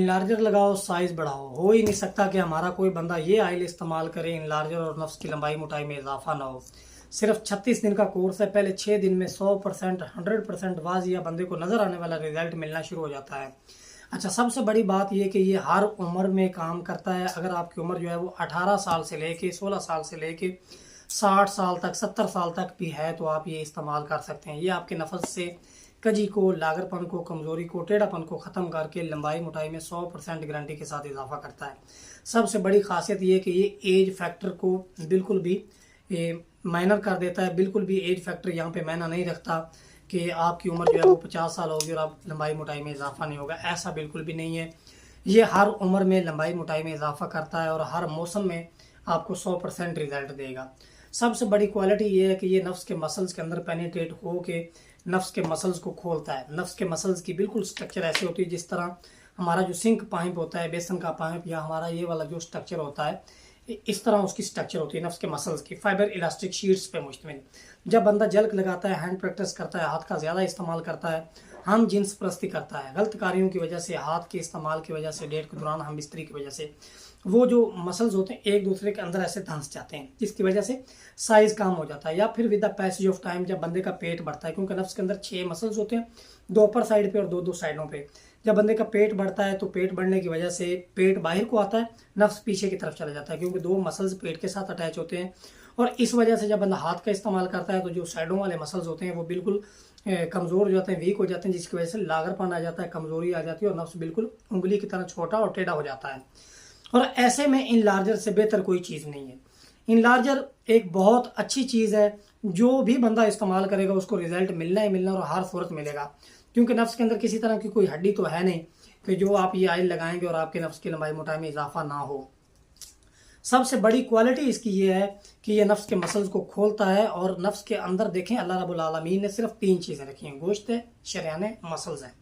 इनलार्जर लगाओ साइज बढ़ाओ, हो ही नहीं सकता कि हमारा कोई बंदा ये आयल इस्तेमाल करे इनलार्जर और नफ्स की लंबाई मोटाई में इजाफा ना हो। सिर्फ 36 दिन का कोर्स है, पहले 6 दिन में 100% 100% वाजिया बंदे को नजर आने वाला रिजल्ट मिलना शुरू हो जाता है। अच्छा, सबसे बड़ी बात यह कि ये हर उम्र में काम करता है। अगर आपकी उम्र जो है वो 18 साल से लेके 16 साल से लेके 60 साल तक 70 साल तक भी है तो आप ये इस्तेमाल कर सकते हैं। ये आपके नफस से कजी को, लागरपन को, कमज़ोरी को, टेढ़ापन को ख़त्म करके लंबाई मोटाई में 100% गारंटी के साथ इजाफा करता है। सबसे बड़ी खासियत ये कि ये एज फैक्टर को बिल्कुल भी माइनर कर देता है। बिल्कुल भी एज फैक्टर यहाँ पे मायना नहीं रखता कि आपकी उम्र जो है वो 50 साल होगी और आप लंबाई मोटाई में इजाफा नहीं होगा, ऐसा बिल्कुल भी नहीं है। ये हर उम्र में लंबाई मोटाई में इजाफा करता है और हर मौसम में आपको 100% रिजल्ट देगा। सबसे बड़ी क्वालिटी ये है कि ये नफ्स के मसल्स के अंदर पेनिट्रेट हो के नफ्स के मसल्स को खोलता है। नफ्स के मसल्स की बिल्कुल स्ट्रक्चर ऐसी होती है जिस तरह हमारा जो सिंक पाइप होता है, बेसन का पाइप, या हमारा ये वाला जो स्ट्रक्चर होता है, इस तरह उसकी स्ट्रक्चर होती है नफ्स के मसल्स की, फाइबर इलास्टिक शीट्स पे मुश्तमिल। जब बंदा जल्क लगाता है, हैंड प्रैक्टिस करता है, हाथ का ज़्यादा इस्तेमाल करता है, हम जिन्स परस्ती करता है, गलत कार्यों की वजह से, हाथ के इस्तेमाल की वजह से, डेट के दौरान हम बिस्तरी की वजह से, वो जो मसल्स होते हैं एक दूसरे के अंदर ऐसे धंस जाते हैं जिसकी वजह से साइज कम हो जाता है। या फिर with the passage of time जब बंदे का पेट बढ़ता है, क्योंकि नफ्स के अंदर 6 मसल्स होते हैं, 2 अपर साइड पे और 2 साइडों पे। जब बंदे का पेट बढ़ता है तो पेट बढ़ने की वजह से पेट बाहर को आता है, नफ्स पीछे की तरफ चला जाता है, क्योंकि 2 मसल्स पेट के साथ अटैच होते हैं। और इस वजह से जब बंदा हाथ का इस्तेमाल करता है तो जो साइडों वाले मसल्स होते हैं वो बिल्कुल कमज़ोर हो जाते हैं, वीक हो जाते हैं, जिसकी वजह से लागरपन आ जाता है, कमज़ोरी आ जाती है और नफ्स बिल्कुल उंगली की तरह छोटा और टेढ़ा हो जाता है। और ऐसे में इनलार्जर से बेहतर कोई चीज़ नहीं है। इनलार्जर एक बहुत अच्छी चीज़ है, जो भी बंदा इस्तेमाल करेगा उसको रिजल्ट मिलना ही मिलना और हर सूरत मिलेगा, क्योंकि नफ्स के अंदर किसी तरह की कोई हड्डी तो है नहीं कि जो आप ये ऑयल लगाएंगे और आपके नफ्स की लंबाई मोटाई में इजाफा ना हो। सबसे बड़ी क्वालिटी इसकी ये है कि ये नफ्स के मसल्स को खोलता है और नफ्स के अंदर देखें अल्लाह रब्बुल आलमीन ने सिर्फ 3 चीज़ें रखी हैं, गोश्त है, शरियाने, मसल्स हैं।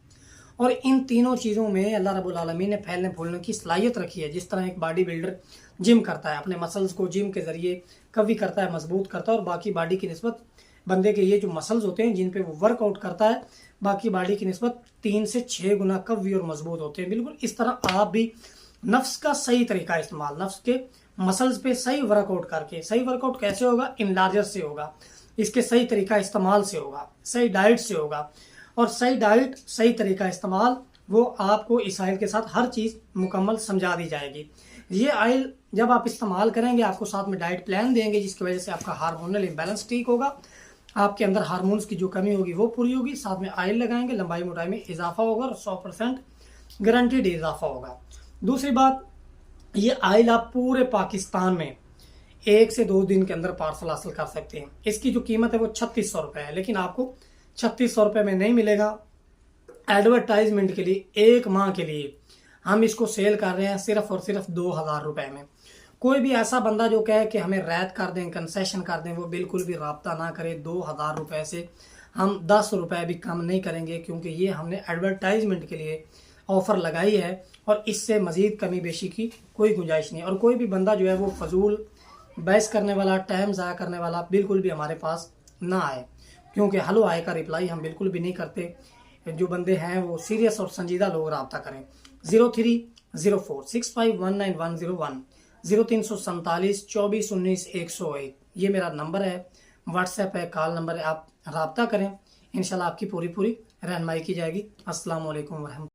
और इन तीनों चीज़ों में अल्लाह रब्बुल आलमीन ने फैलने फूलने की सलाहियत रखी है। जिस तरह एक बॉडी बिल्डर जिम करता है, अपने मसल्स को जिम के ज़रिए कवी करता है, मजबूत करता है, और बाकी बॉडी की निस्बत बंदे के ये जो मसल्स होते हैं जिन पे वो वर्कआउट करता है, बाकी बॉडी की निस्बत 3 से 6 गुना कवी और मजबूत होते हैं। बिल्कुल इस तरह आप भी नफ्स का सही तरीका इस्तेमाल, नफ्स के मसल्स पे सही वर्कआउट करके, सही वर्कआउट कैसे होगा, इनलार्जर से होगा, इसके सही तरीका इस्तेमाल से होगा, सही डाइट से होगा। और सही डाइट, सही तरीका इस्तेमाल, वो आपको इस आयल के साथ हर चीज़ मुकम्मल समझा दी जाएगी। ये आयल जब आप इस्तेमाल करेंगे आपको साथ में डाइट प्लान देंगे, जिसकी वजह से आपका हार्मोनल इम्बैलेंस ठीक होगा, आपके अंदर हार्मोन्स की जो कमी होगी वो पूरी होगी, साथ में आयल लगाएंगे, लंबाई मोटाई में इजाफा होगा और 100% गारंटीड इजाफा होगा। दूसरी बात, ये आयल आप पूरे पाकिस्तान में 1 से 2 दिन के अंदर पार्सल हासिल कर सकते हैं। इसकी जो कीमत है वो 3600 रुपये है, लेकिन आपको 3600 रुपये में नहीं मिलेगा। एडवर्टाइजमेंट के लिए 1 माह के लिए हम इसको सेल कर रहे हैं सिर्फ और सिर्फ 2000 रुपये में। कोई भी ऐसा बंदा जो कहे कि हमें रैत कर दें, कंसेशन कर दें, वो बिल्कुल भी राब्ता ना करे। 2000 रुपये से हम 10 रुपये भी कम नहीं करेंगे, क्योंकि ये हमने एडवर्टाइजमेंट के लिए ऑफ़र लगाई है और इससे मज़ीद कमी बेशी की कोई गुंजाइश नहीं। और कोई भी बंदा जो है वो फजूल बहस करने वाला, टाइम ज़ाया करने वाला बिल्कुल भी हमारे पास ना आए, क्योंकि हेलो हाय का रिप्लाई हम बिल्कुल भी नहीं करते। जो बंदे हैं वो सीरियस और संजीदा लोग रब्ता करें। 0304651901, 0347 24 19 101 ये मेरा नंबर है, व्हाट्सएप है, कॉल नंबर है, आप रब्ता करें। इंशाल्लाह आपकी पूरी रहनुमाई की जाएगी। अस्सलाम वालेकुम।